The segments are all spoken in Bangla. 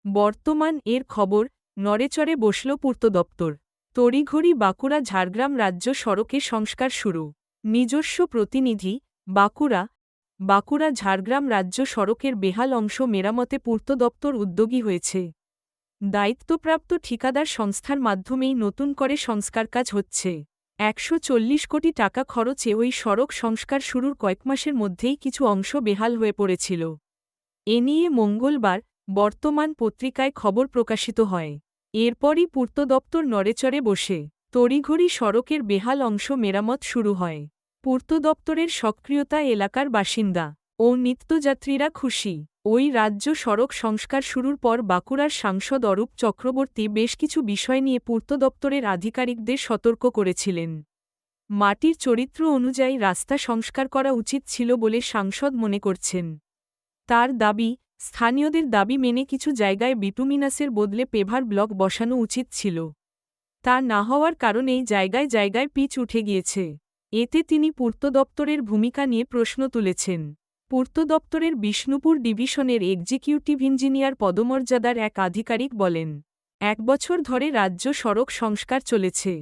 বর্তমান এর খবর, নড়েচড়ে বসল পূর্ত দপ্তর। তড়িঘড়ি বাঁকুড়া ঝাড়গ্রাম রাজ্য সড়কে সংস্কার শুরু। নিজস্ব প্রতিনিধি, বাঁকুড়া। বাঁকুড়া ঝাড়গ্রাম রাজ্য সড়কের বেহাল অংশ মেরামতে পূর্ত দপ্তর উদ্যোগী হয়েছে। দায়িত্বপ্রাপ্ত ঠিকাদার সংস্থার মাধ্যমেই নতুন করে সংস্কার কাজ হচ্ছে। ১৪০ কোটি টাকা খরচে ওই সড়ক সংস্কার শুরুর কয়েক মাসের মধ্যেই কিছু অংশ বেহাল হয়ে পড়েছিল। এ নিয়ে মঙ্গলবার বর্তমান পত্রিকায় খবর প্রকাশিত হয়। এরপরই পূর্ত দপ্তর নড়েচড়ে বসে তড়িঘড়ি সড়কের বেহাল অংশ মেরামত শুরু হয়। পূর্ত দপ্তরের সক্রিয়তা এলাকার বাসিন্দা ও নিত্যযাত্রীরা খুশি। ওই রাজ্য সড়ক সংস্কার শুরুর পর বাঁকুড়ার সাংসদ অরূপ চক্রবর্তী বেশ কিছু বিষয় নিয়ে পূর্ত দপ্তরের আধিকারিকদের সতর্ক করেছিলেন। মাটির চরিত্র অনুযায়ী রাস্তা সংস্কার করা উচিত ছিল বলে সাংসদ মনে করছেন। তার দাবি, স্থানীয়দের দাবি মেনে কিছু জায়গায় বিটুমিনাসের বদলে পেভার ব্লক বসানো উচিত ছিল। তা না হওয়ার কারণেই জায়গায় জায়গায় পিচ উঠে গিয়েছে। এতে তিনি পূর্ত দপ্তরের ভূমিকা নিয়ে প্রশ্ন তুলেছেন। পূর্ত দপ্তরের বিষ্ণুপুর ডিভিশনের এক্সিকিউটিভ ইঞ্জিনিয়ার পদমর্যাদার এক আধিকারিক বলেন, ১ বছর ধরে রাজ্য সড়ক সংস্কার চলেছে।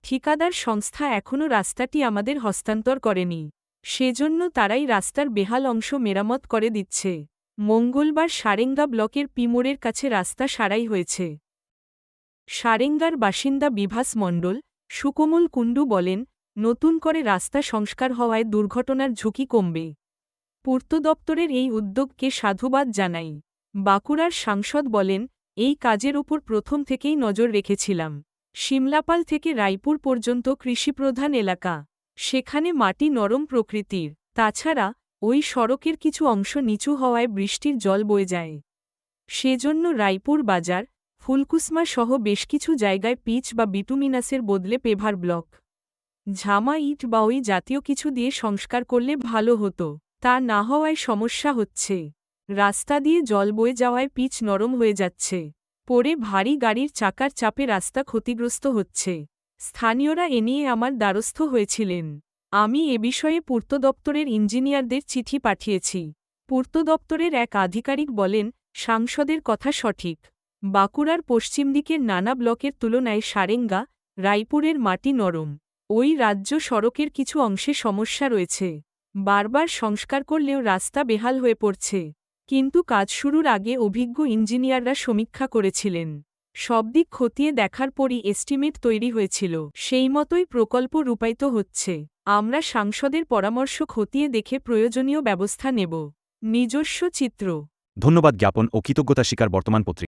ঠিকাদার সংস্থা এখনও রাস্তাটি আমাদের হস্তান্তর করেনি। সেজন্য তারাই রাস্তার বেহাল অংশ মেরামত করে দিচ্ছে। মঙ্গলবার সারেঙ্গা ব্লকের পিমোড়ের কাছে রাস্তা সারাই হয়েছে। সারেঙ্গার বাসিন্দা বিভাস মণ্ডল, সুকোমল কুণ্ডু বলেন, নতুন করে রাস্তা সংস্কার হওয়ায় দুর্ঘটনার ঝুঁকি কমবে। পূর্ত দপ্তরের এই উদ্যোগকে সাধুবাদ জানাই। বাঁকুড়ার সাংসদ বলেন, এই কাজের ওপর প্রথম থেকেই নজর রেখেছিলাম। সিমলাপাল থেকে রায়পুর পর্যন্ত কৃষিপ্রধান এলাকা। সেখানে মাটি নরম প্রকৃতির। তাছাড়া ওই সড়কের কিছু অংশ নিচু হওয়ায় বৃষ্টির জল বয়ে যায়। সেজন্য রায়পুর বাজার, ফুলকুসমা সহ বেশ কিছু জায়গায় পিচ বা বিটুমিনাসের বদলে পেভার ব্লক, ঝামা ইট বা ওই জাতীয় কিছু দিয়ে সংস্কার করলে ভালো হতো। তা না হওয়ায় সমস্যা হচ্ছে। রাস্তা দিয়ে জল বয়ে যাওয়ায় পিচ নরম হয়ে যাচ্ছে। পরে ভারী গাড়ির চাকার চাপে রাস্তা ক্ষতিগ্রস্ত হচ্ছে। স্থানীয়রা এ নিয়ে আমার দ্বারস্থ হয়েছিলেন। আমি এ বিষয়ে পূর্ত দপ্তরের ইঞ্জিনিয়ারদের চিঠি পাঠিয়েছি। পূর্ত দপ্তরের এক আধিকারিক বলেন, সাংসদের কথা সঠিক। বাঁকুড়ার পশ্চিম দিকের নানা ব্লকের তুলনায় সারেঙ্গা, রায়পুরের মাটি নরম। ওই রাজ্য সড়কের কিছু অংশে সমস্যা রয়েছে। বারবার সংস্কার করলেও রাস্তা বেহাল হয়ে পড়ছে। কিন্তু কাজ শুরুর আগে অভিজ্ঞ ইঞ্জিনিয়াররা সমীক্ষা করেছিলেন। সব দিক খতিয়ে দেখার পরই এস্টিমেট তৈরি হয়েছিল। সেই মতোই প্রকল্প রূপায়িত হচ্ছে। আমরা সাংসদের পরামর্শ খতিয়ে দেখে প্রয়োজনীয় ব্যবস্থা নেব। নিজস্ব চিত্র। ধন্যবাদ জ্ঞাপন ও কৃতজ্ঞতা স্বীকার বর্তমান পত্রিকা।